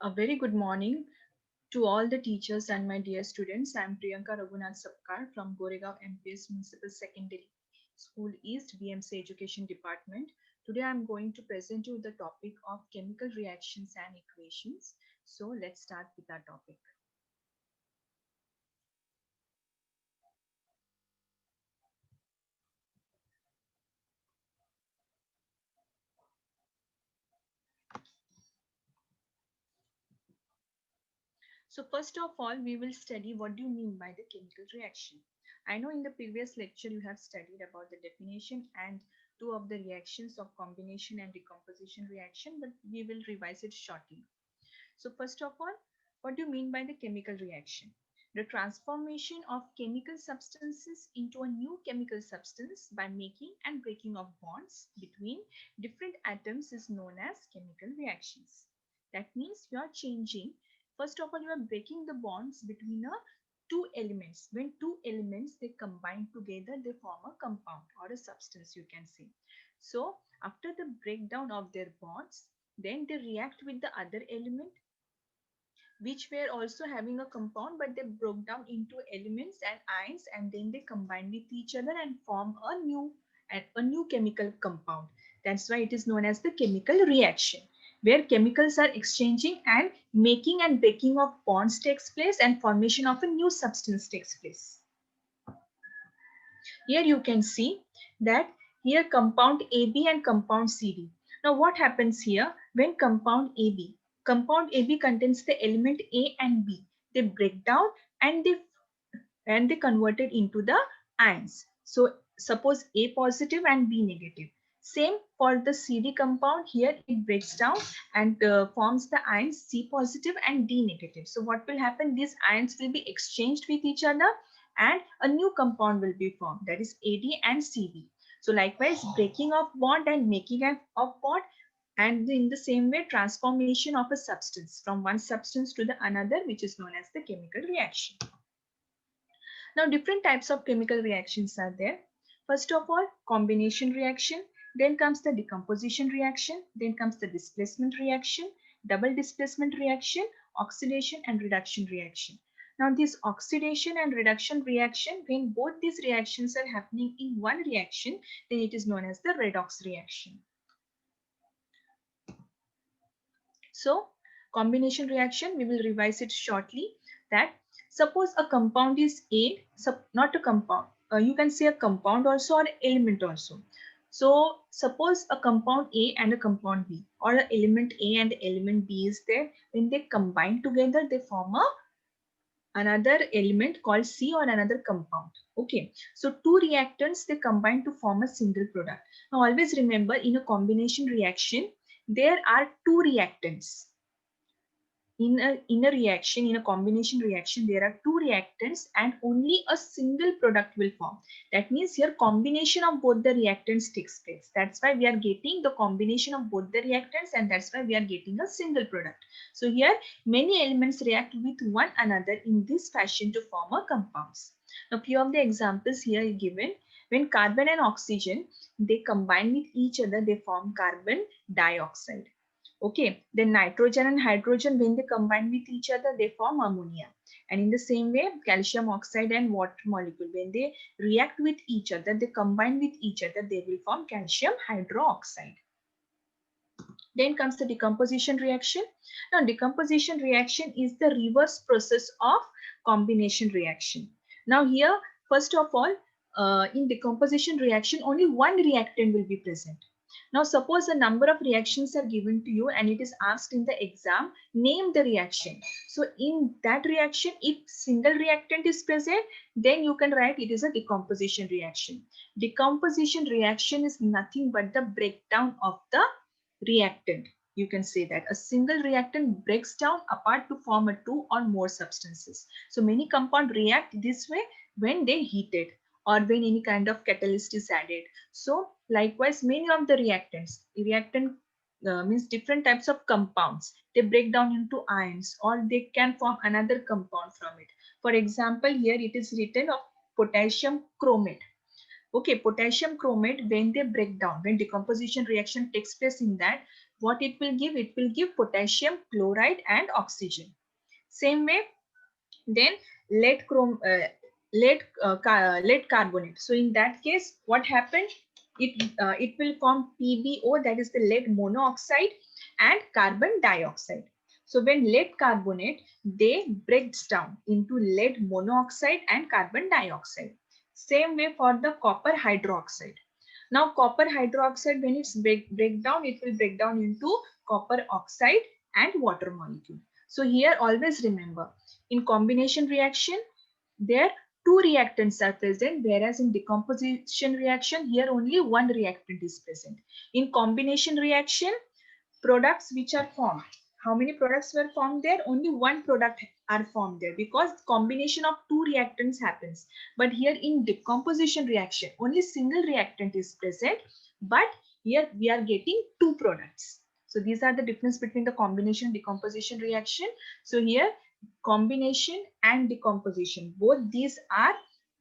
A very good morning to all the teachers and my dear students. I am Priyanka Sakpal from Goregaon MPS Municipal Secondary School East BMC Education Department. Today I am going to present you the topic of chemical reactions and equations. So let's start with our topic. So first of all, we will study what do you mean by the chemical reaction. I know in the previous lecture you have studied about the definition and two of the reactions of combination and decomposition reaction, but we will revise it shortly. So first of all, what do you mean by the chemical reaction? The transformation of chemical substances into a new chemical substance by making and breaking of bonds between different atoms is known as chemical reactions. That means you are changing. First of all, you are breaking the bonds between two elements. When two elements they combine together, they form a compound or a substance, you can say. So after the breakdown of their bonds, then they react with the other element which were also having a compound, but they broke down into elements and ions, and then they combined with each other and form a new chemical compound. That's why it is known as the chemical reaction, where chemicals are exchanging and making and breaking of bonds takes place and formation of a new substance takes place. Here you can see that here compound AB and compound CD. Now what happens here when compound AB contains the element A and B. They break down and they convert it into the ions. So suppose A positive and B negative. Same for the CD compound. Here it breaks down and forms the ions C positive and D negative. So what will happen? These ions will be exchanged with each other and a new compound will be formed, that is AD and CD. So likewise, breaking of bond and making of bond, and in the same way transformation of a substance from one substance to the another, which is known as the chemical reaction. Now different types of chemical reactions are there. First of all, combination reaction, then comes the decomposition reaction, then comes the displacement reaction, double displacement reaction, oxidation and reduction reaction. Now this oxidation and reduction reaction, when both these reactions are happening in one reaction, then it is known as the redox reaction. So combination reaction, we will revise it shortly. That suppose a compound is A, not a compound, you can say a compound also or element also. So suppose a compound A and a compound B, or an element A and element B is there. When they combine together, they form another element called C or another compound. Okay, so two reactants they combine to form a single product. Now always remember, in a combination reaction there are two reactants. In a reaction, in a combination reaction, there are two reactants and only a single product will form. That means here combination of both the reactants takes place. That's why we are getting the combination of both the reactants, and that's why we are getting a single product. So here many elements react with one another in this fashion to form a compounds. Now few of the examples here are given. When carbon and oxygen they combine with each other, they form carbon dioxide. Okay, then nitrogen and hydrogen, when they combine with each other, they form ammonia. And in the same way, calcium oxide and water molecule, when they react with each other, they combine with each other, they will form calcium hydroxide. Then comes the decomposition reaction. Now, decomposition reaction is the reverse process of combination reaction. Now here, first of all, in decomposition reaction, only one reactant will be present. Now, suppose a number of reactions are given to you and it is asked in the exam, name the reaction. So, in that reaction, if single reactant is present, then you can write it is a decomposition reaction. Decomposition reaction is nothing but the breakdown of the reactant. You can say that a single reactant breaks down apart to form a two or more substances. So many compounds react this way when they heat it or when any kind of catalyst is added. So likewise, many of the reactant means different types of compounds. They break down into ions or they can form another compound from it. For example, here it is written of potassium chromate. Okay, potassium chromate, when they break down, when decomposition reaction takes place in that, what it will give? It will give potassium chloride and oxygen. Same way, then lead lead carbonate. So in that case, what happened? It will form PbO, that is the lead monoxide and carbon dioxide. So when lead carbonate, they breaks down into lead monoxide and carbon dioxide. Same way for the copper hydroxide. Now copper hydroxide, when it's break down, it will break down into copper oxide and water molecule. So here always remember, in combination reaction, there two reactants are present, whereas in decomposition reaction, here only one reactant is present. In combination reaction, products which are formed, how many products were formed there? Only one product are formed there, because combination of two reactants happens. But here in decomposition reaction, only single reactant is present, but here we are getting two products. So these are the difference between the combination decomposition reaction. So here combination and decomposition, both these are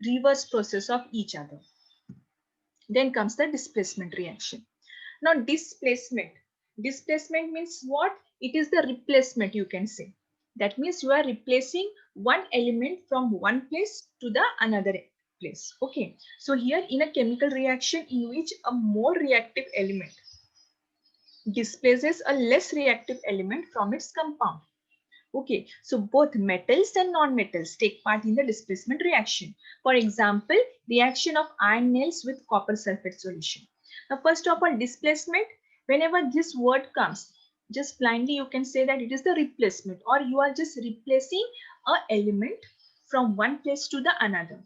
reverse process of each other. Then comes the displacement reaction. Now displacement. Displacement means what? It is the replacement, you can say. That means you are replacing one element from one place to the another place. Okay. So here in a chemical reaction in which a more reactive element displaces a less reactive element from its compound. Okay, so both metals and non-metals take part in the displacement reaction. For example, reaction of iron nails with copper sulfate solution. Now, first of all, displacement, whenever this word comes, just blindly you can say that it is the replacement, or you are just replacing an element from one place to the another.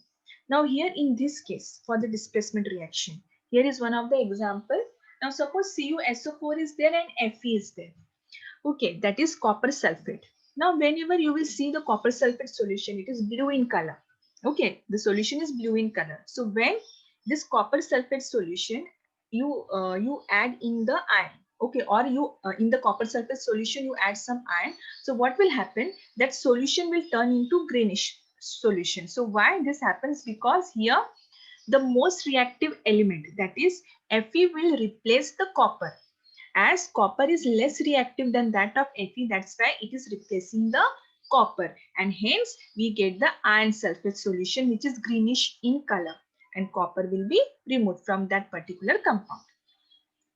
Now, here in this case, for the displacement reaction, here is one of the example. Now, suppose CuSO4 is there and Fe is there. Okay, that is copper sulfate. Now, whenever you will see the copper sulfate solution, it is blue in color. Okay, the solution is blue in color. So when this copper sulfate solution, you add in the iron. Okay, or you in the copper sulfate solution you add some iron. So what will happen? That solution will turn into greenish solution. So why this happens? Because here the most reactive element, that is Fe, will replace the copper. As copper is less reactive than that of Fe, that's why it is replacing the copper, and hence we get the iron sulfate solution, which is greenish in color, and copper will be removed from that particular compound.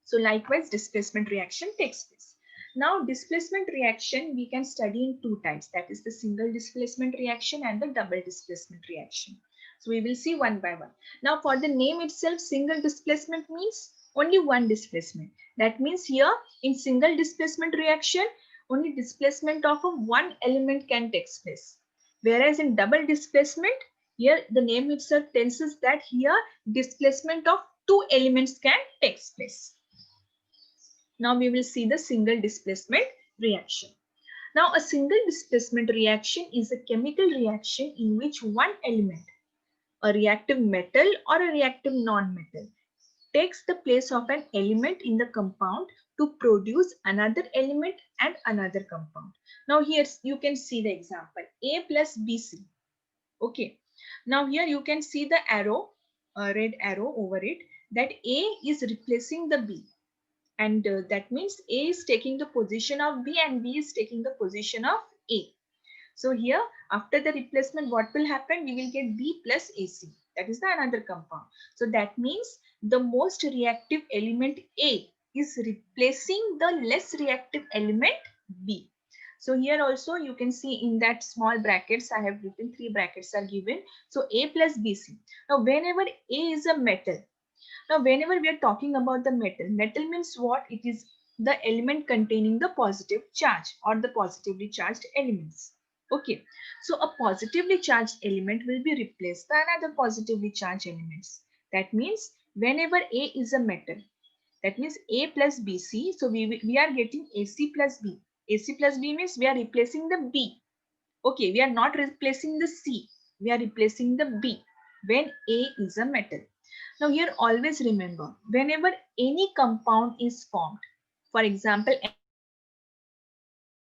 So likewise, displacement reaction takes place. Now, displacement reaction we can study in two types, that is the single displacement reaction and the double displacement reaction. So we will see one by one. Now, for the name itself, single displacement means only one displacement. That means here in single displacement reaction, only displacement of one element can take place. Whereas in double displacement, here the name itself tells us that here displacement of two elements can take place. Now we will see the single displacement reaction. Now a single displacement reaction is a chemical reaction in which one element, a reactive metal or a reactive non-metal, takes the place of an element in the compound to produce another element and another compound. Now here you can see the example A plus BC. Okay. Now here you can see the arrow, a red arrow over it, that A is replacing the B. And that means A is taking the position of B and B is taking the position of A. So here after the replacement, what will happen? We will get B plus AC. That is the another compound. So that means the most reactive element A is replacing the less reactive element B. So here also you can see in that small brackets, I have written 3 brackets are given. So A plus BC. Now whenever A is a metal, now, whenever we are talking about the metal, metal means what? It is the element containing the positive charge or the positively charged elements. Okay. So, a positively charged element will be replaced by another positively charged elements. That means whenever A is a metal, that means A plus BC. So, we are getting AC plus B. AC plus B means we are replacing the B. Okay. We are not replacing the C. We are replacing the B when A is a metal. Now here always remember, whenever any compound is formed, for example,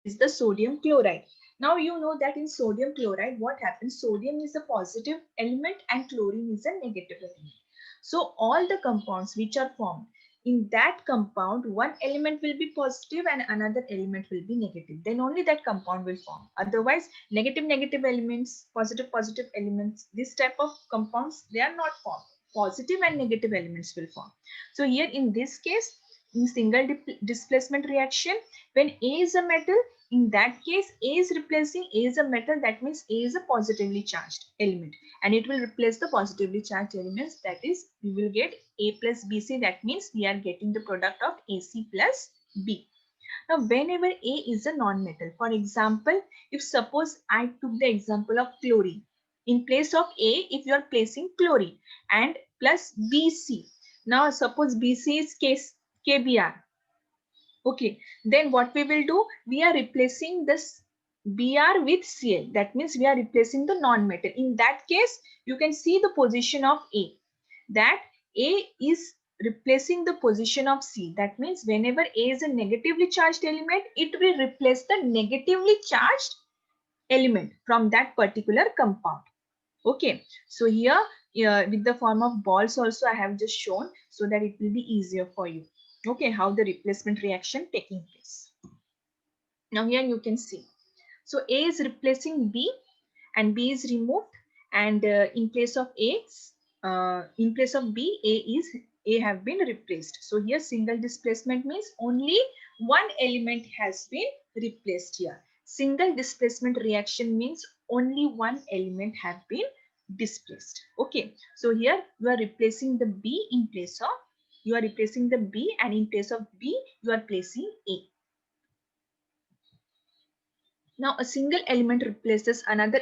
is the sodium chloride. Now you know that in sodium chloride, what happens? Sodium is a positive element and chlorine is a negative element. So all the compounds which are formed, in that compound, one element will be positive and another element will be negative. Then only that compound will form. Otherwise, negative negative elements, positive positive elements, this type of compounds, they are not formed. Positive and negative elements will form. So here in this case, in single displacement reaction, when A is a metal, in that case A is replacing A is a metal, that means A is a positively charged element, and it will replace the positively charged elements, that is we will get A plus BC, that means we are getting the product of AC plus B. Now whenever A is a non-metal, for example, if suppose I took the example of chlorine, in place of A if you are placing chlorine and plus BC, now suppose BC is KBr. Okay, then what we will do, we are replacing this Br with Cl. That means we are replacing the non-metal. In that case, you can see the position of A. That A is replacing the position of C. That means whenever A is a negatively charged element, it will replace the negatively charged element from that particular compound. Okay, so here with the form of balls also I have just shown so that it will be easier for you. Okay, how the replacement reaction taking place. Now here you can see. So A is replacing B and B is removed, and in place of in place of B, A have been replaced. So here single displacement means only one element has been replaced here. Single displacement reaction means only one element have been displaced. Okay, so here you are replacing the B in place of, you are replacing the B, and in place of B you are placing A. Now, a single element replaces another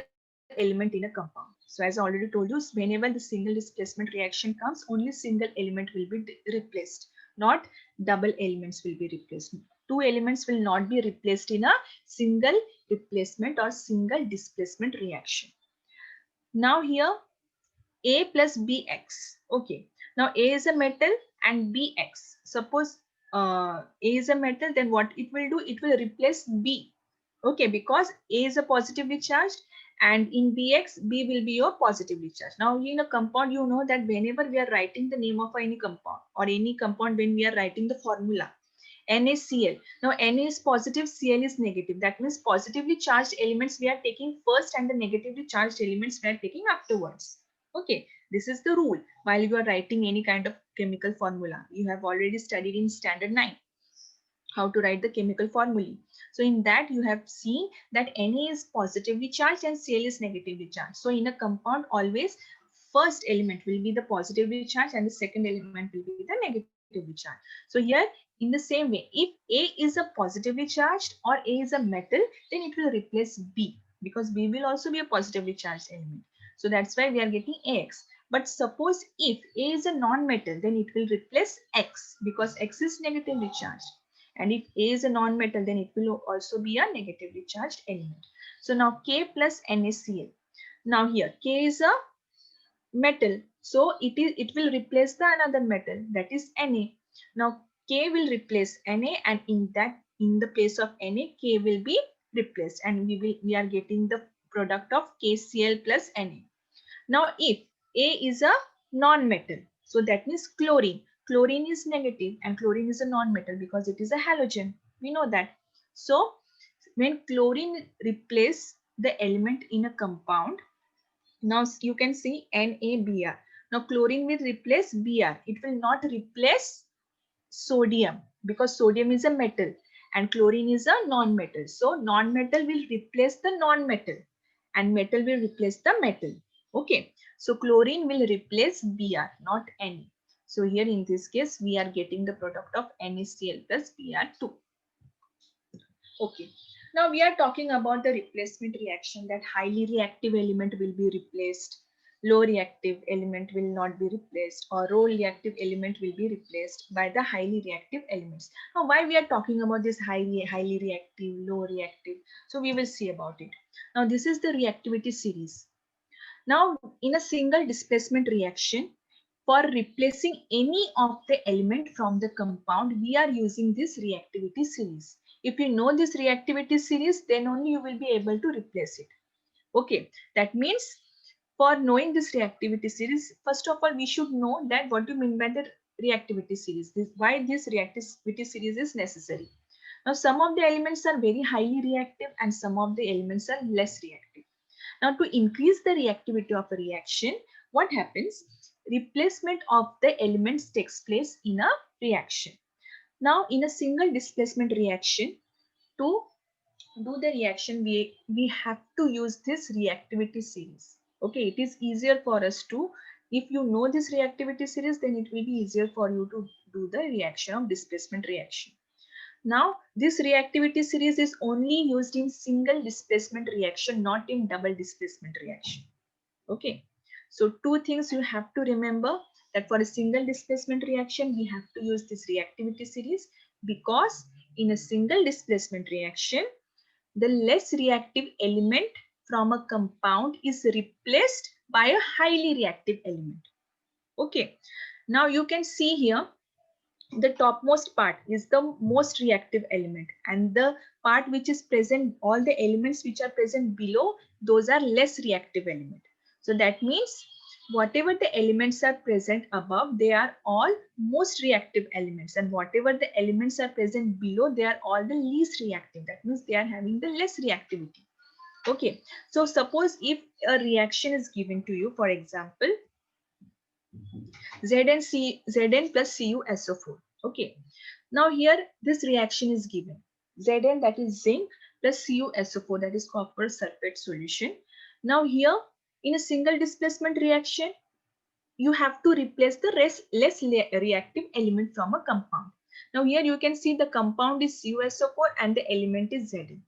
element in a compound. So as I already told you, whenever the single displacement reaction comes, only single element will be replaced, not double elements will be replaced. Two elements will not be replaced in a single replacement or single displacement reaction. Now here, A plus Bx. Okay. Now A is a metal and Bx. Suppose A is a metal, then what it will do? It will replace B. Okay, because A is a positively charged and in Bx, B will be your positively charged. Now in a compound, you know that whenever we are writing the name of any compound or any compound, when we are writing the formula, NaCl. Now Na is positive, Cl is negative. That means positively charged elements we are taking first and the negatively charged elements we are taking afterwards. Okay, this is the rule while you are writing any kind of chemical formula. You have already studied in standard 9 how to write the chemical formulae. So in that you have seen that Na is positively charged and Cl is negatively charged. So in a compound always first element will be the positively charged and the second element will be the negatively charged. So here in the same way, if A is a positively charged or A is a metal, then it will replace B because B will also be a positively charged element. So that's why we are getting Ax. But suppose if A is a non-metal, then it will replace X because X is negatively charged. And if A is a non-metal, then it will also be a negatively charged element. So now K plus NaCl. Now here K is a metal, so it will replace the another metal, that is Na. Now K will replace Na, and in the place of Na, K will be replaced, and we are getting the product of KCl plus Na. Now if A is a non-metal, so that means chlorine. Chlorine is negative and chlorine is a non-metal because it is a halogen. We know that. So when chlorine replace the element in a compound, now you can see NaBr. Now chlorine will replace Br. It will not replace sodium because sodium is a metal and chlorine is a non-metal. So non-metal will replace the non-metal and metal will replace the metal. Okay. So chlorine will replace Br, not Na. So here in this case, we are getting the product of NaCl plus Br2. Okay. Now we are talking about the replacement reaction, that highly reactive element will be replaced, low reactive element will not be replaced, or low reactive element will be replaced by the highly reactive elements. Now why we are talking about this highly reactive, low reactive? So we will see about it. Now this is the reactivity series. Now in a single displacement reaction, for replacing any of the element from the compound, we are using this reactivity series. If you know this reactivity series, then only you will be able to replace it. Okay, that means for knowing this reactivity series, first of all, we should know that what do you mean by the reactivity series. Why this reactivity series is necessary. Now, some of the elements are very highly reactive and some of the elements are less reactive. Now, to increase the reactivity of a reaction, what happens? Replacement of the elements takes place in a reaction. Now, in a single displacement reaction, to do the reaction, we have to use this reactivity series. Okay, it is easier for us to, if you know this reactivity series, then it will be easier for you to do the reaction of displacement reaction. Now, this reactivity series is only used in single displacement reaction, not in double displacement reaction. Okay, so two things you have to remember, that for a single displacement reaction, we have to use this reactivity series, because in a single displacement reaction, the less reactive element from a compound is replaced by a highly reactive element. Okay, now you can see here the topmost part is the most reactive element, and the part which is present, all the elements which are present below, those are less reactive element. So that means whatever the elements are present above, they are all most reactive elements, and whatever the elements are present below, they are all the least reactive. That means they are having the less reactivity. Okay, so suppose if a reaction is given to you, for example, Zn plus CuSO4. Okay. Now here this reaction is given. Zn, that is zinc, plus CuSO4, that is copper sulfate solution. Now here in a single displacement reaction, you have to replace the less reactive element from a compound. Now here you can see the compound is CuSO4 and the element is Zn.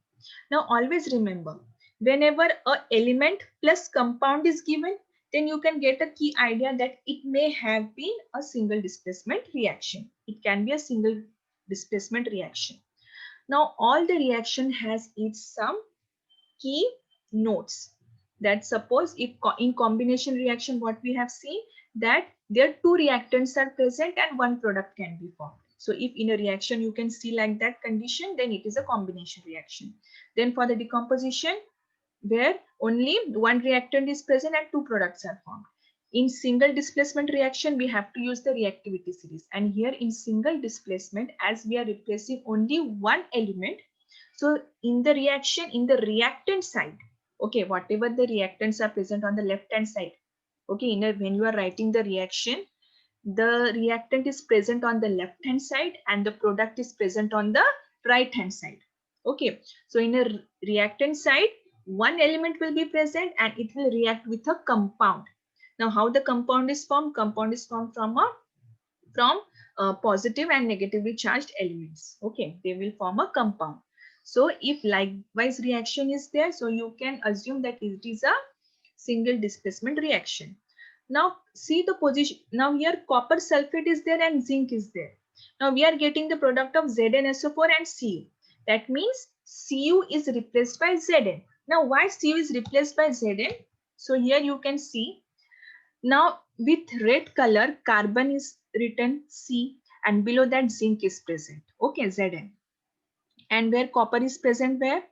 Now always remember, whenever a element plus compound is given, then you can get a key idea that it may have been a single displacement reaction. It can be a single displacement reaction. Now all the reaction has its some key notes, that suppose if in combination reaction, what we have seen, that there two reactants are present and one product can be formed. So if in a reaction you can see like that condition, then it is a combination reaction. Then for the decomposition, where only one reactant is present and two products are formed. In single displacement reaction, we have to use the reactivity series, and here in single displacement, as we are replacing only one element, so in the reaction, in the reactant side, okay, whatever the reactants are present on the left hand side, okay, when you are writing the reaction, the reactant is present on the left hand side and the product is present on the right hand side. Okay, so in a reactant side, one element will be present and it will react with a compound. Now how the compound is formed? Compound is formed from positive and negatively charged elements. Okay, they will form a compound. So if likewise reaction is there, so you can assume that it is a single displacement reaction. Now see the position. Now here copper sulfate is there and zinc is there. Now we are getting the product of ZnSO4 and Cu. That means Cu is replaced by Zn. Now why Cu is replaced by Zn? So here you can see, now with red color, carbon is written C and below that zinc is present. Okay, Zn. And where copper is present, where?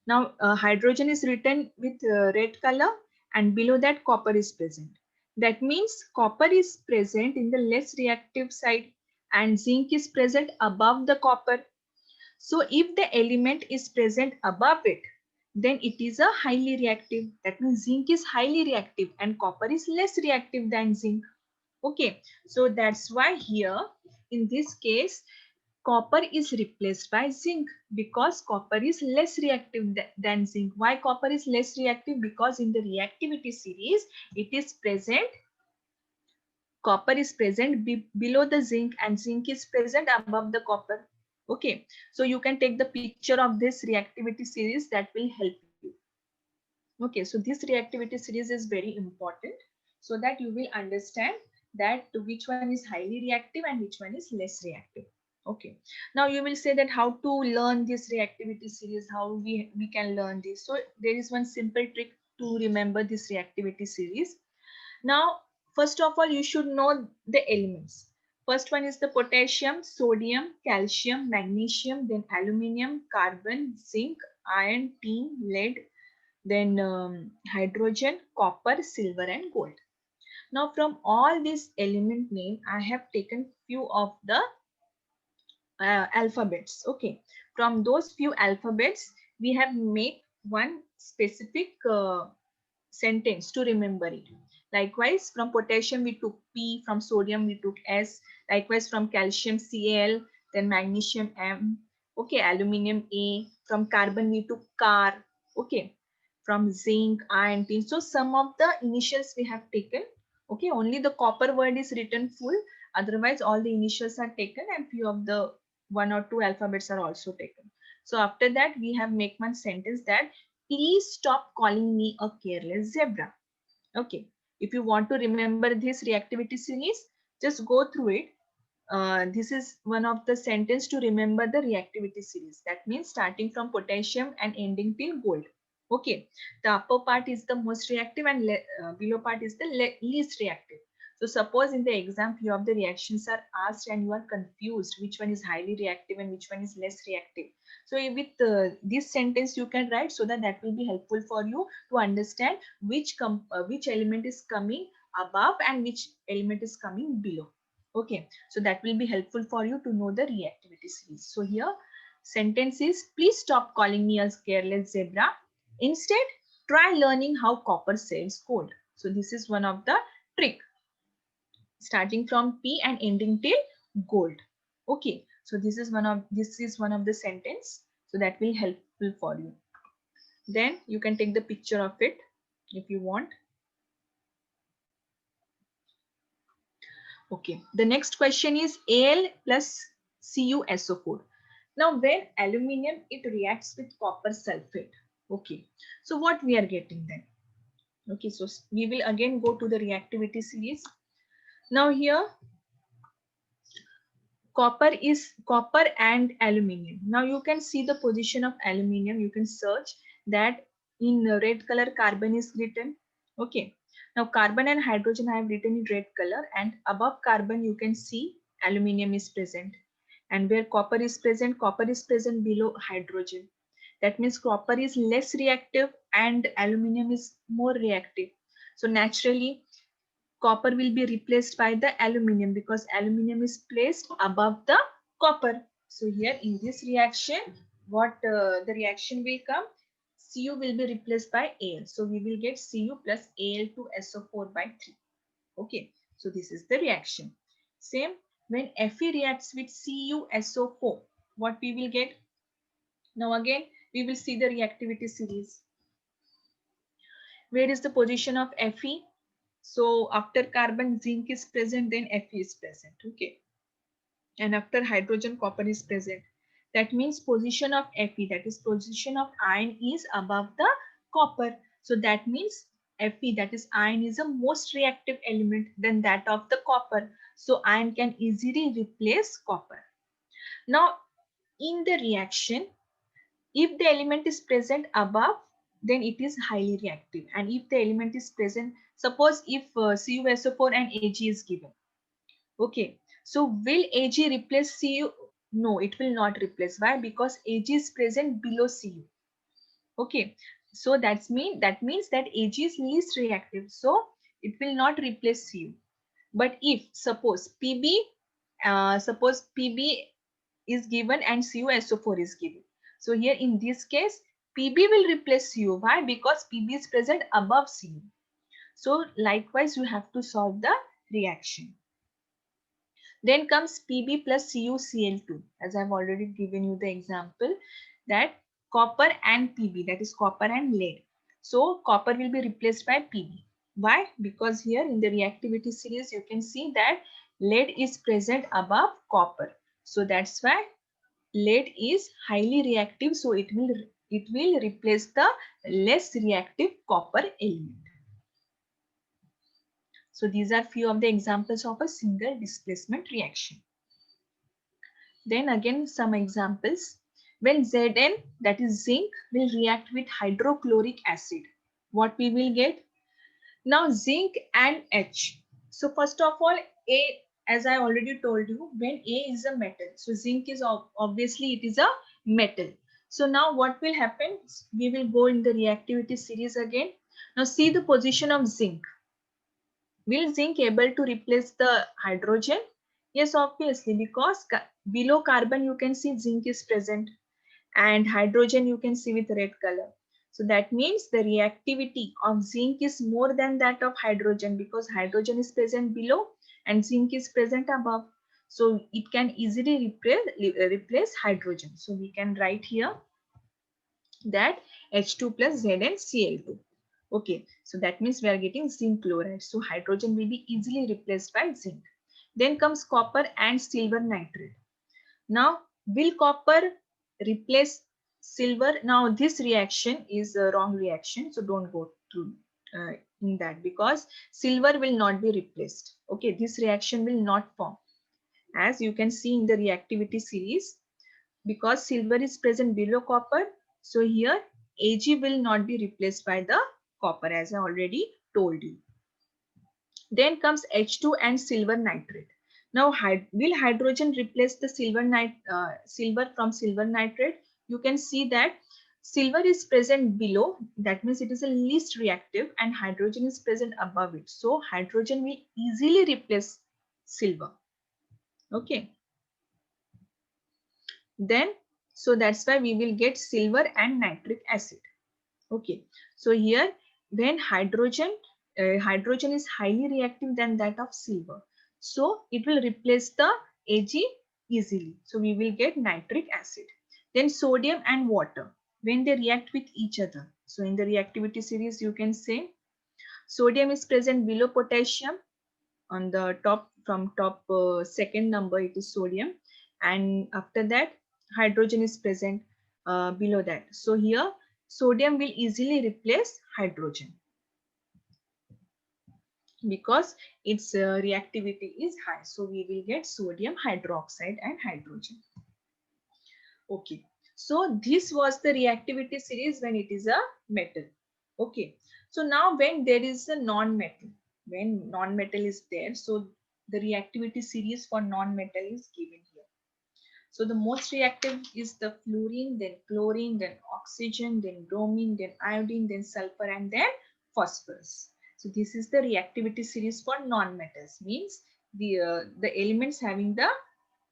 Now hydrogen is written with red color and below that copper is present. That means copper is present in the less reactive side and zinc is present above the copper. So if the element is present above it, then it is a highly reactive. That means zinc is highly reactive and copper is less reactive than zinc. Okay, so that's why here in this case, copper is replaced by zinc, because copper is less reactive than zinc. Why copper is less reactive? Because in the reactivity series, it is present, copper is present below the zinc and zinc is present above the copper. Okay, so you can take the picture of this reactivity series, that will help you. Okay, so this reactivity series is very important, so that you will understand that which one is highly reactive and which one is less reactive. Okay, now you will say that how to learn this reactivity series, how we can learn this. So there is one simple trick to remember this reactivity series. Now, first of all, you should know the elements. First one is the potassium, sodium, calcium, magnesium, then aluminium, carbon, zinc, iron, tin, lead, then hydrogen, copper, silver, and gold. Now from all these element name, I have taken few of the alphabets. Okay, from those few alphabets, we have made one specific sentence to remember it. Likewise, from potassium we took P, from sodium we took S. Likewise, from calcium Cal, then magnesium M. Okay, aluminium A. From carbon we took Car. Okay, from zinc I and tin. So some of the initials we have taken. Okay, only the copper word is written full. Otherwise, all the initials are taken and few of the one or two alphabets are also taken. So after that, we have make one sentence that please stop calling me a careless zebra. Okay. If you want to remember this reactivity series, just go through it. This is one of the sentence to remember the reactivity series. That means starting from potassium and ending till gold. Okay. The upper part is the most reactive and below part is the least reactive. So suppose in the exam few of the reactions are asked and you are confused which one is highly reactive and which one is less reactive. So with this sentence you can write so that that will be helpful for you to understand which element is coming above and which element is coming below. Okay, so that will be helpful for you to know the reactivity series. So here sentence is please stop calling me a careless zebra. Instead, try learning how copper saves gold. So this is one of the trick starting from P and ending till gold. Okay, so this is one of the sentence. So that will helpful for you. Then you can take the picture of it if you want. Okay, the next question is Al plus CuSO4. Now when aluminium, it reacts with copper sulfate. Okay, so what we are getting then? Okay, so we will again go to the reactivity series. Now here copper and aluminium. Now you can see the position of aluminium. You can search that in red color carbon is written. Okay. Now carbon and hydrogen I have written in red color, and above carbon you can see aluminium is present. And where copper is present below hydrogen. That means copper is less reactive and aluminium is more reactive. So naturally copper will be replaced by the aluminium because aluminium is placed above the copper. So here in this reaction, what the reaction will come? Cu will be replaced by Al. So we will get Cu plus Al2SO4 by 3. Okay, so this is the reaction. Same when Fe reacts with CuSO4, what we will get? Now again, we will see the reactivity series. Where is the position of Fe? So after carbon, zinc is present, then Fe is present. Okay. And after hydrogen, copper is present. That means position of Fe, that is position of iron is above the copper. So that means Fe, that is iron, is a most reactive element than that of the copper. So iron can easily replace copper. Now in the reaction, if the element is present above, then it is highly reactive. And if the element is present, suppose if CuSO4 and Ag is given. Okay, so will Ag replace Cu? No, it will not replace. Why? Because Ag is present below Cu. Okay, so that means that Ag is least reactive. So it will not replace Cu. But if suppose Pb is given and CuSO4 is given. So here in this case, Pb will replace Cu. Why? Because Pb is present above Cu. So likewise, you have to solve the reaction. Then comes Pb plus CuCl2. As I have already given you the example that copper and Pb, that is copper and lead. So copper will be replaced by Pb. Why? Because here in the reactivity series, you can see that lead is present above copper. So that's why lead is highly reactive. So it will replace the less reactive copper element. So these are few of the examples of a single displacement reaction. Then again some examples. When Zn, that is zinc, will react with hydrochloric acid, what we will get? Now zinc and H. So first of all, A, as I already told you, when A is a metal, so zinc is obviously it is a metal. So now what will happen? We will go in the reactivity series again. Now see the position of zinc. Will zinc able to replace the hydrogen? Yes, obviously, because below carbon you can see zinc is present and hydrogen you can see with red color. So that means the reactivity of zinc is more than that of hydrogen because hydrogen is present below and zinc is present above. So it can easily replace hydrogen. So we can write here that H2 plus ZnCl2. Okay, so that means we are getting zinc chloride. So hydrogen will be easily replaced by zinc. Then comes copper and silver nitrate. Now, will copper replace silver? Now, this reaction is a wrong reaction. So don't go through in that because silver will not be replaced. Okay, this reaction will not form. As you can see in the reactivity series, because silver is present below copper, so here Ag will not be replaced by the copper as I already told you. Then comes H2 and silver nitrate. Now will hydrogen replace the silver from silver nitrate? You can see that silver is present below, that means it is the least reactive, and hydrogen is present above it, so hydrogen will easily replace silver. Okay, then so that's why we will get silver and nitric acid. Okay, so here when hydrogen is highly reactive than that of silver, so it will replace the Ag easily, so we will get nitric acid. Then sodium and water, when they react with each other, so in the reactivity series you can say sodium is present below potassium on the top, from top second number it is sodium, and after that hydrogen is present below that. So here sodium will easily replace hydrogen because its reactivity is high, so we will get sodium hydroxide and hydrogen. Okay, so this was the reactivity series when it is a metal. Okay, so now when there is a non-metal, when non-metal is there, so the reactivity series for non-metal is given here. So the most reactive is the fluorine, then chlorine, then oxygen, then bromine, then iodine, then sulfur, and then phosphorus. So this is the reactivity series for non-metals, means the elements having the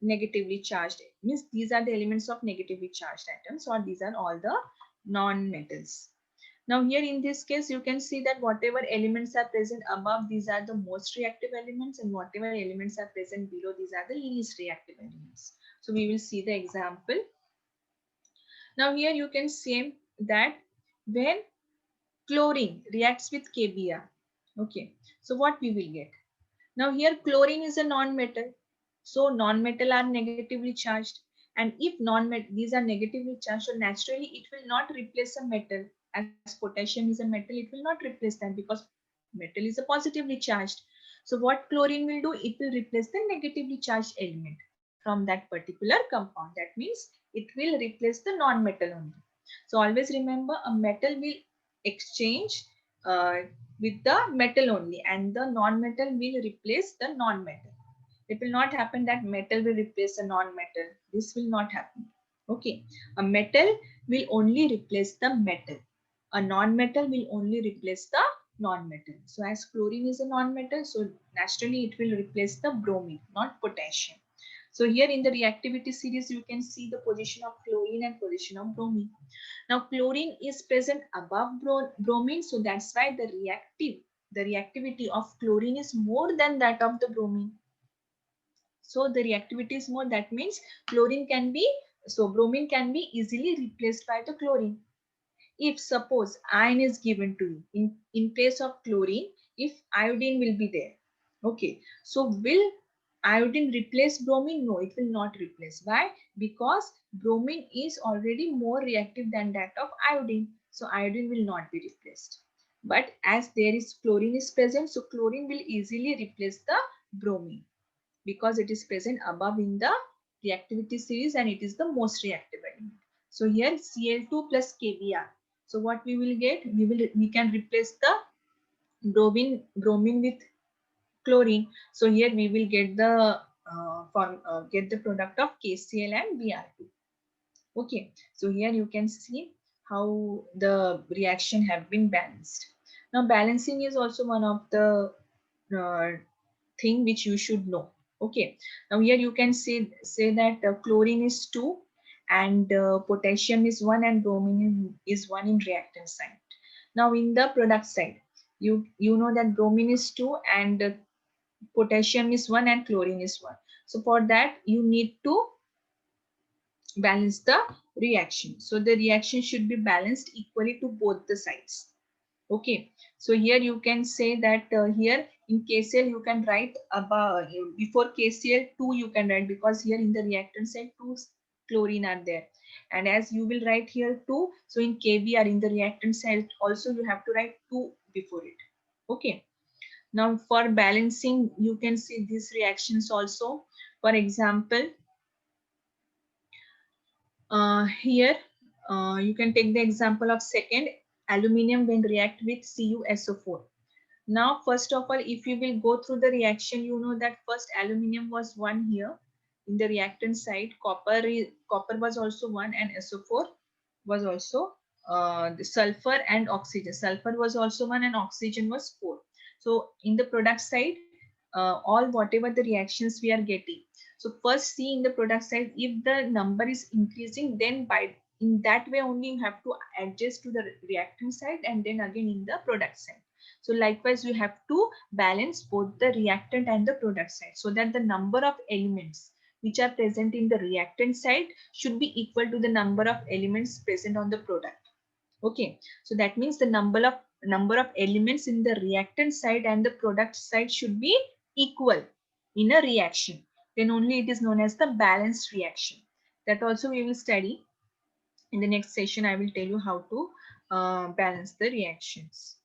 negatively charged, means these are the elements of negatively charged atoms, or these are all the non-metals. Now here in this case you can see that whatever elements are present above, these are the most reactive elements, and whatever elements are present below, these are the least reactive elements. So we will see the example. Now here you can see that when chlorine reacts with KBr, okay, so what we will get? Now here chlorine is a non-metal, so non-metal are negatively charged, and if non-metal, these are negatively charged, so naturally it will not replace a metal. As potassium is a metal, it will not replace that because metal is a positively charged. So what chlorine will do, it will replace the negatively charged element from that particular compound. That means it will replace the non-metal only. So always remember, a metal will exchange with the metal only, and the non-metal will replace the non-metal. It will not happen that metal will replace a non-metal. This will not happen. Okay, a metal will only replace the metal. A non-metal will only replace the non-metal. So as chlorine is a non-metal, so naturally it will replace the bromine, not potassium. So here in the reactivity series, you can see the position of chlorine and position of bromine. Now chlorine is present above bromine, so that's why the reactivity of chlorine is more than that of the bromine. So the reactivity is more, that means chlorine can be, so bromine can be easily replaced by the chlorine. If suppose iron is given to you, in place of chlorine, if iodine will be there, okay, so will iodine replace bromine? No, it will not replace. Why? Because bromine is already more reactive than that of iodine, so iodine will not be replaced. But as there is chlorine is present, so chlorine will easily replace the bromine because it is present above in the reactivity series and it is the most reactive element. So here Cl2 plus KBr. So what we will get? We can replace the bromine with chlorine. So here we will get the get the product of KCl and Br2. Okay. So here you can see how the reaction have been balanced. Now balancing is also one of the thing which you should know. Okay, now here you can say that chlorine is 2 and potassium is 1 and bromine is 1 in reactant side. Now in the product side, you know that bromine is 2 and potassium is 1 and chlorine is 1. So for that you need to balance the reaction. So the reaction should be balanced equally to both the sides. Okay, so here you can say that here in KCl you can write about before KCl 2 you can write, because here in the reactant side 2 chlorine are there, and as you will write here 2, so in KBr in the reactant side also you have to write 2 before it. Okay, now for balancing you can see these reactions also. For example, here you can take the example of second, aluminium when react with CuSO4. Now, first of all, if you will go through the reaction, you know that first aluminium was 1 here in the reactant side, copper was also 1 and SO4 was also the sulfur and oxygen. Sulfur was also 1 and oxygen was 4. So in the product side, all whatever the reactions we are getting. So first see in the product side, if the number is increasing, then by in that way only you have to adjust to the reactant side and then again in the product side. So likewise, you have to balance both the reactant and the product side so that the number of elements which are present in the reactant side should be equal to the number of elements present on the product. Okay, so that means the number of elements in the reactant side and the product side should be equal in a reaction. Then only it is known as the balanced reaction. That also we will study in the next session. I will tell you how to balance the reactions.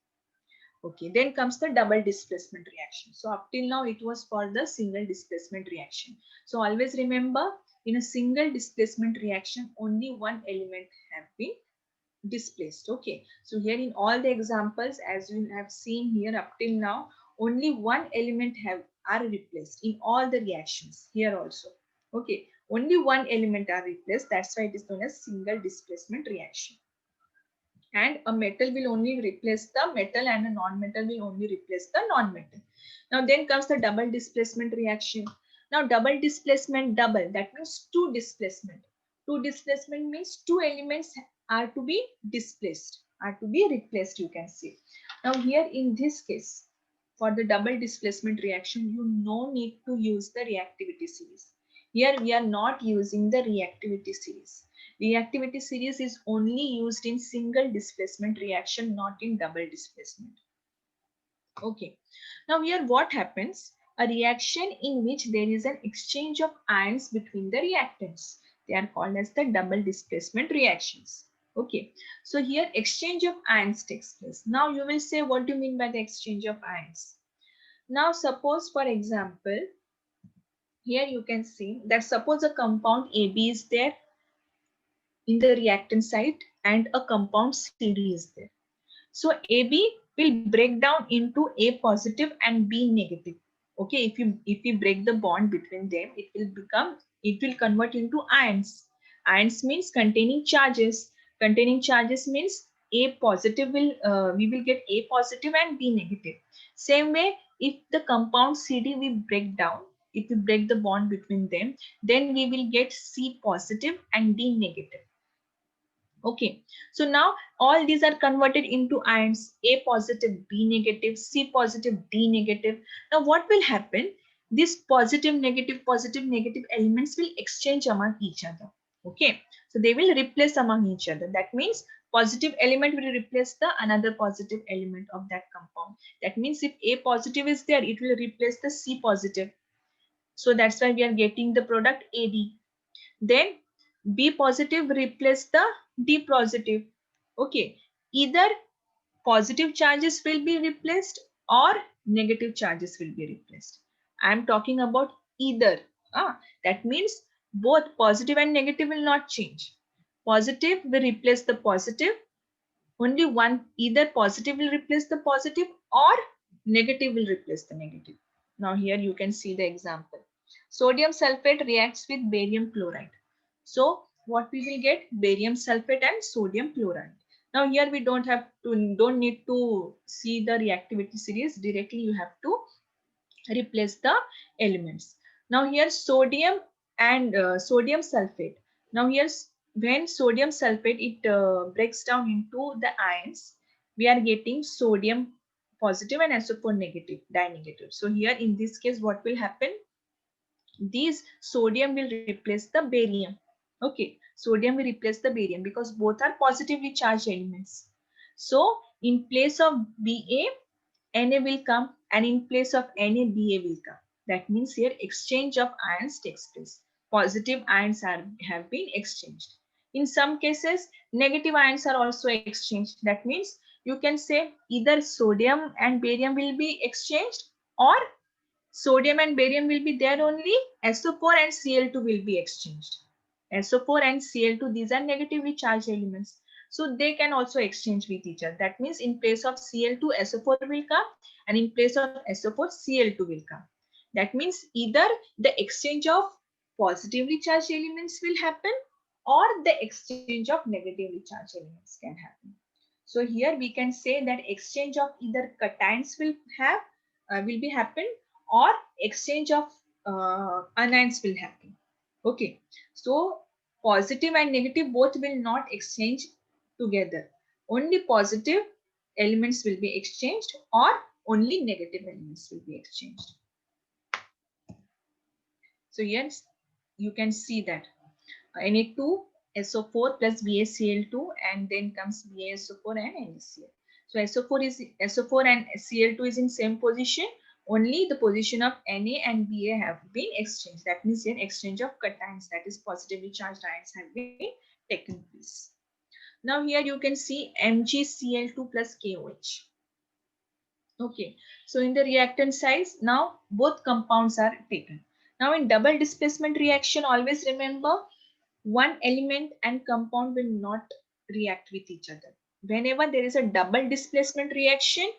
Okay, then comes the double displacement reaction. So up till now it was for the single displacement reaction. So always remember, in a single displacement reaction only one element have been displaced. Okay, so here in all the examples as you have seen here up till now, only one element are replaced in all the reactions here also. Okay, only one element are replaced. That's why it is known as single displacement reaction. And a metal will only replace the metal and a non-metal will only replace the non-metal. Now then comes the double displacement reaction. Now double displacement, double, that means two displacement. Two displacement means two elements are to be displaced, are to be replaced, you can say. Now here in this case, for the double displacement reaction, you no need to use the reactivity series. Here we are not using the reactivity series. Reactivity series is only used in single displacement reaction, not in double displacement. Okay. Now here what happens? A reaction in which there is an exchange of ions between the reactants. They are called as the double displacement reactions. Okay. So here exchange of ions takes place. Now you will say, what do you mean by the exchange of ions? Now suppose, for example, here you can see that suppose a compound AB is there in the reactant side and a compound CD is there. So AB will break down into A positive and B negative. Okay, if you break the bond between them, it will convert into ions. Ions means containing charges. Containing charges means A positive we will get A positive and B negative. Same way, if the compound CD we break down, if we break the bond between them, then we will get C positive and D negative. Okay, so now all these are converted into ions, A positive, B negative, C positive, D negative. Now what will happen? These positive, negative elements will exchange among each other. Okay, so they will replace among each other. That means positive element will replace the another positive element of that compound. That means if A positive is there, it will replace the C positive. So that's why we are getting the product AD. Then B positive replace the D positive. Okay, either positive charges will be replaced or negative charges will be replaced. I am talking about either. That means both positive and negative will not change. Positive will replace the positive. Only one, either positive will replace the positive or negative will replace the negative. Now here you can see the example. Sodium sulfate reacts with barium chloride. So what we will get? Barium sulfate and sodium chloride. Now here we don't need to see the reactivity series. Directly you have to replace the elements. Now here sodium and sodium sulfate. Now here's when sodium sulfate it breaks down into the ions, we are getting sodium positive and SO4 negative, di-negative. So here in this case, what will happen? These sodium will replace the barium. Okay, sodium will replace the barium because both are positively charged elements. So in place of Ba, Na will come, and in place of Na, Ba will come. That means here exchange of ions takes place. Positive ions have been exchanged. In some cases, negative ions are also exchanged. That means you can say either sodium and barium will be exchanged, or sodium and barium will be there only, SO4 and Cl2 will be exchanged. SO4 and Cl2, these are negatively charged elements. So they can also exchange with each other. That means in place of Cl2, SO4 will come, and in place of SO4, Cl2 will come. That means either the exchange of positively charged elements will happen, or the exchange of negatively charged elements can happen. So here we can say that exchange of either cations will be happen, or exchange of anions will happen. Okay, so positive and negative both will not exchange together. Only positive elements will be exchanged, or only negative elements will be exchanged. So yes, you can see that Na2SO4 plus BaCl2, and then comes BaSO4 and NaCl. So SO4 and Cl2 is in same position. Only the position of Na and Ba have been exchanged. That means here exchange of cations, that is positively charged ions, have been taken place. Now here you can see MgCl2 plus KOH. Okay, so in the reactant size, now both compounds are taken. Now in double displacement reaction, always remember one element and compound will not react with each other. Whenever there is a double displacement reaction,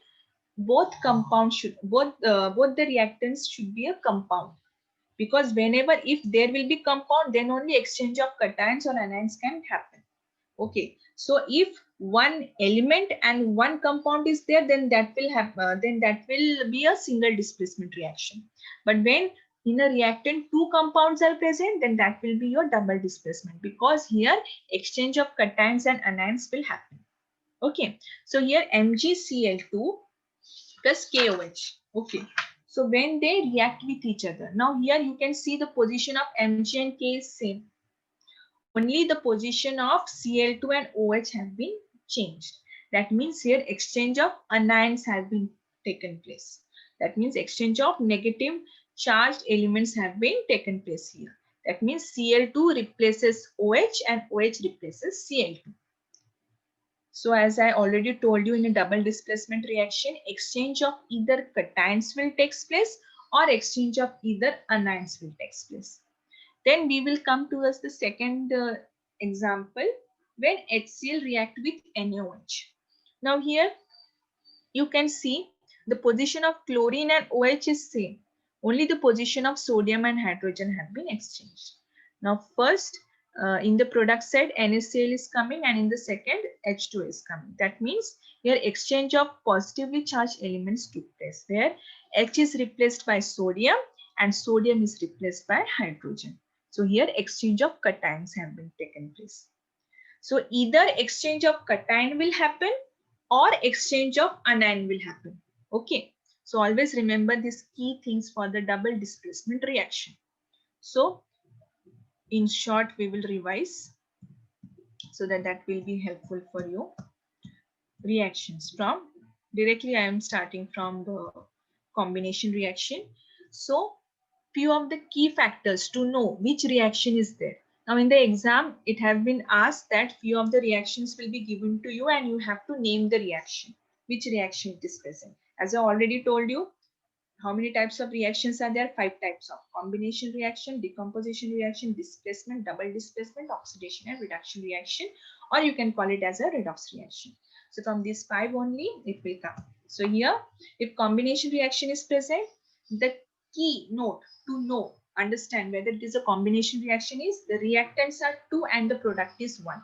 both compounds should both the reactants should be a compound, because whenever if there will be compound, then only exchange of cations or anions can happen. Okay, so if one element and one compound is there, then that will have then that will be a single displacement reaction. But when in a reactant two compounds are present, then that will be your double displacement, because here exchange of cations and anions will happen. Okay, so here MgCl2 plus KOH. Okay, so when they react with each other, now here you can see the position of Mg and K is same. Only the position of Cl2 and OH have been changed. That means here exchange of anions have been taken place. That means exchange of negative charged elements have been taken place here. That means Cl2 replaces OH and OH replaces Cl2. So as I already told you, in a double displacement reaction, exchange of either cations will take place, or exchange of either anions will take place. Then we will come towards the second example, when HCl react with NaOH. Now here you can see the position of chlorine and OH is same. Only the position of sodium and hydrogen have been exchanged. Now first in the product side NaCl is coming, and in the second H2 is coming. That means here exchange of positively charged elements took place, where H is replaced by sodium and sodium is replaced by hydrogen. So here exchange of cations have been taken place. So either exchange of cation will happen, or exchange of anion will happen. Okay. So always remember these key things for the double displacement reaction. So in short, we will revise so that will be helpful for you. Reactions from directly I am starting from the combination reaction. So few of the key factors to know which reaction is there. Now in the exam, it have been asked that few of the reactions will be given to you, and you have to name the reaction, which reaction it is present. As I already told you, how many types of reactions are there? 5 types of: combination reaction, decomposition reaction, displacement, double displacement, oxidation and reduction reaction, or you can call it as a redox reaction. So from these 5 only it will come. So here, if combination reaction is present, the key note to know, understand whether it is a combination reaction is the reactants are 2 and the product is 1.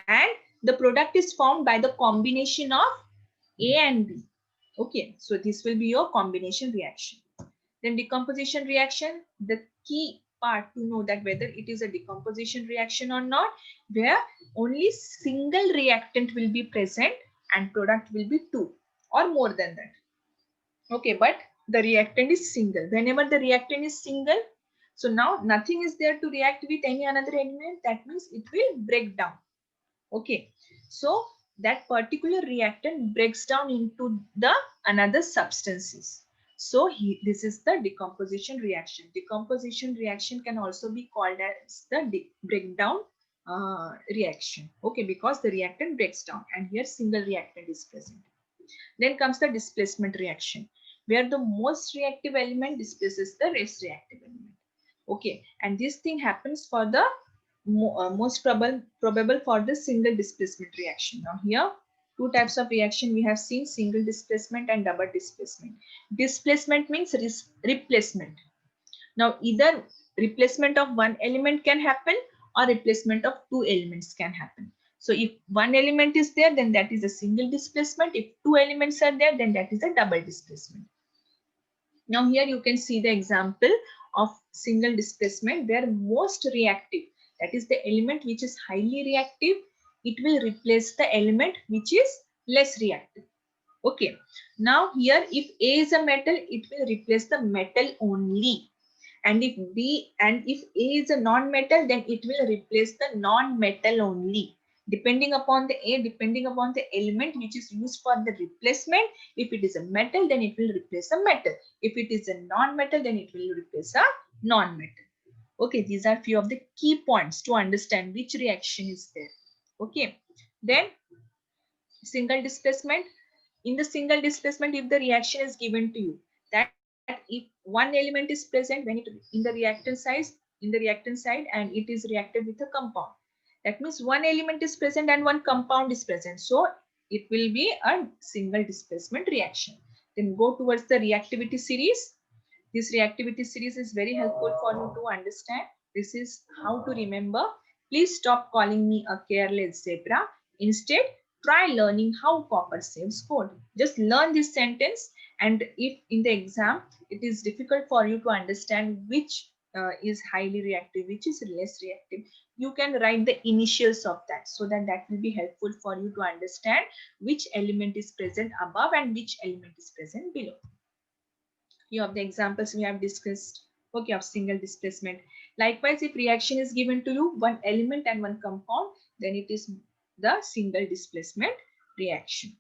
And the product is formed by the combination of A and B. Okay, so this will be your combination reaction. Then decomposition reaction, the key part to know that whether it is a decomposition reaction or not, where only single reactant will be present and product will be two or more than that. Okay, but the reactant is single. Whenever the reactant is single, so now nothing is there to react with any another element, that means it will break down. Okay, so that particular reactant breaks down into the another substances. So this is the decomposition reaction. Decomposition reaction can also be called as the breakdown reaction. Okay, because the reactant breaks down and here single reactant is present. Then comes the displacement reaction, where the most reactive element displaces the less reactive element. Okay, and this thing happens for the most probable for the single displacement reaction. Now here, two types of reaction we have seen: single displacement and double displacement. Displacement means replacement. Now either replacement of one element can happen or replacement of two elements can happen. So if one element is there, then that is a single displacement. If two elements are there, then that is a double displacement. Now here you can see the example of single displacement where most reactive, that is the element which is highly reactive, it will replace the element which is less reactive. Okay. Now here if A is a metal, it will replace the metal only. And if A is a non-metal, then it will replace the non-metal only. Depending upon the element which is used for the replacement. If it is a metal, then it will replace a metal. If it is a non-metal, then it will replace a non-metal. Okay, these are few of the key points to understand which reaction is there. Okay, then single displacement. In the single displacement, if the reaction is given to you, that if one element is present when it in the reactant side and it is reacted with a compound, that means one element is present and one compound is present, so it will be a single displacement reaction. Then go towards the reactivity series. This reactivity series is very helpful for you to understand. This is how to remember. Please stop calling me a careless zebra. Instead, try learning how copper saves code. Just learn this sentence, and if in the exam it is difficult for you to understand which is highly reactive, which is less reactive, you can write the initials of that, so that that will be helpful for you to understand which element is present above and which element is present below. Few of the examples we have discussed, okay, of single displacement. Likewise, if reaction is given to you one element and one compound, then it is the single displacement reaction.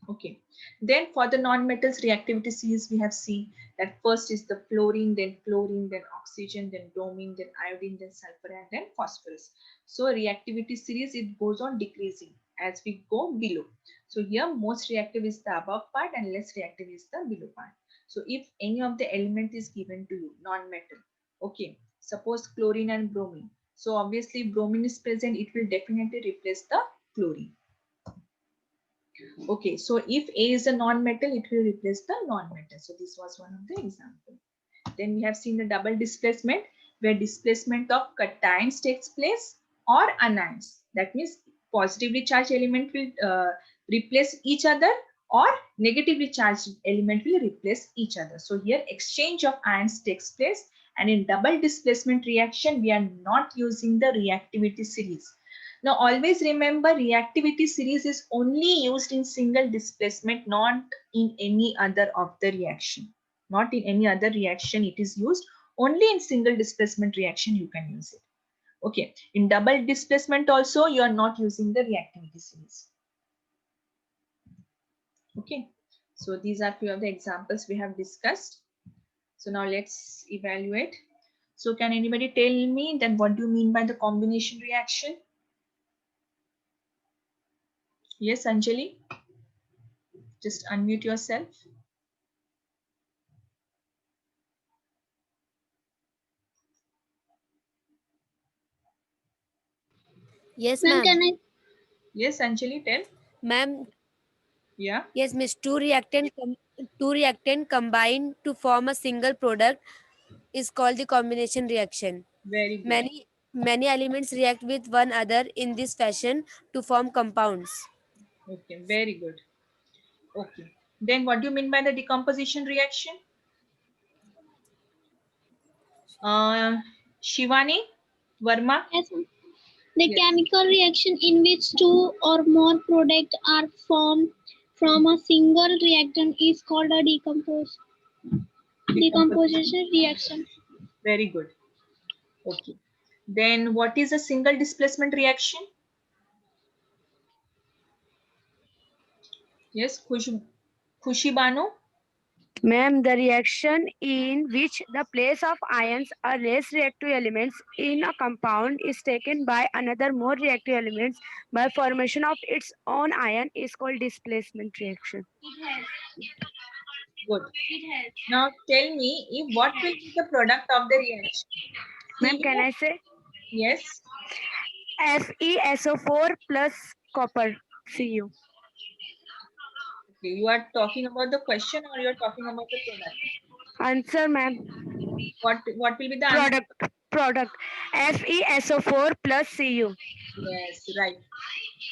Okay, then for the non-metals reactivity series, we have seen that first is the fluorine, then chlorine, then oxygen, then bromine, then iodine, then sulfur, and then phosphorus. So reactivity series, it goes on decreasing as we go below. So here most reactive is the above part and less reactive is the below part. So if any of the element is given to you, non-metal, okay, suppose chlorine and bromine. So obviously bromine is present, it will definitely replace the chlorine. Okay, so if A is a non-metal, it will replace the non-metal. So this was one of the example. Then we have seen the double displacement, where displacement of cations takes place or anions. That means positively charged element will replace each other, or negatively charged element will replace each other. So here exchange of ions takes place, and in double displacement reaction, we are not using the reactivity series. Now always remember, reactivity series is only used in single displacement, not in any other of the reaction. Not in any other reaction it is used. Only in single displacement reaction you can use it. Okay. In double displacement also you are not using the reactivity series. Okay. So these are few of the examples we have discussed. So now let's evaluate. So can anybody tell me then what do you mean by the combination reaction? Yes, Anjali. Just unmute yourself. Yes, ma'am. Can I? Yes, Anjali, tell. Ma'am, Yeah. yes, miss. Two reactant combine to form a single product is called the combination reaction. Very good. Many elements react with one another in this fashion to form compounds. Okay, very good. Okay. Then what do you mean by the decomposition reaction? Shivani Verma? Yes, ma'am. The Yes, chemical reaction in which two or more products are formed from a single reactant is called a decomposition. decomposition reaction. Very good. Okay. Then what is a single displacement reaction? Yes, Khushi Banu? Ma'am, the reaction in which the place of ions or less reactive elements in a compound is taken by another more reactive elements by formation of its own ion is called displacement reaction. Good. Now tell me if what will be the product of the reaction? Ma'am, can Cu? I say Yes. FeSO4 plus copper Cu? Okay. You are talking about the question or you are talking about the product? Answer, ma'am. What will be the answer? Product. Product. FeSO4 plus Cu. Yes, right.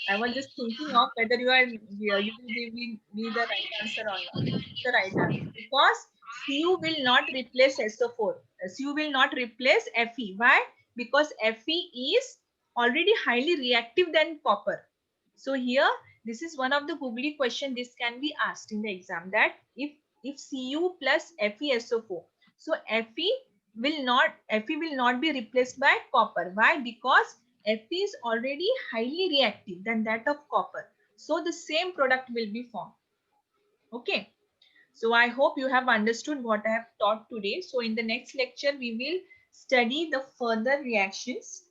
I was just thinking of whether you will give me the right answer or not. This is the right answer because Cu will not replace SO4. Cu will not replace Fe. Why? Because Fe is already highly reactive than copper. So here, this is one of the googly question. This can be asked in the exam that if Cu plus FeSO4, so Fe will not be replaced by copper. Why? Because Fe is already highly reactive than that of copper. So the same product will be formed. Okay. So I hope you have understood what I have taught today. So in the next lecture, we will study the further reactions.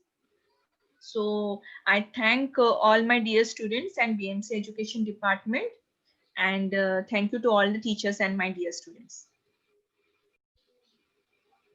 So I thank all my dear students and BMC Education Department, and thank you to all the teachers and my dear students.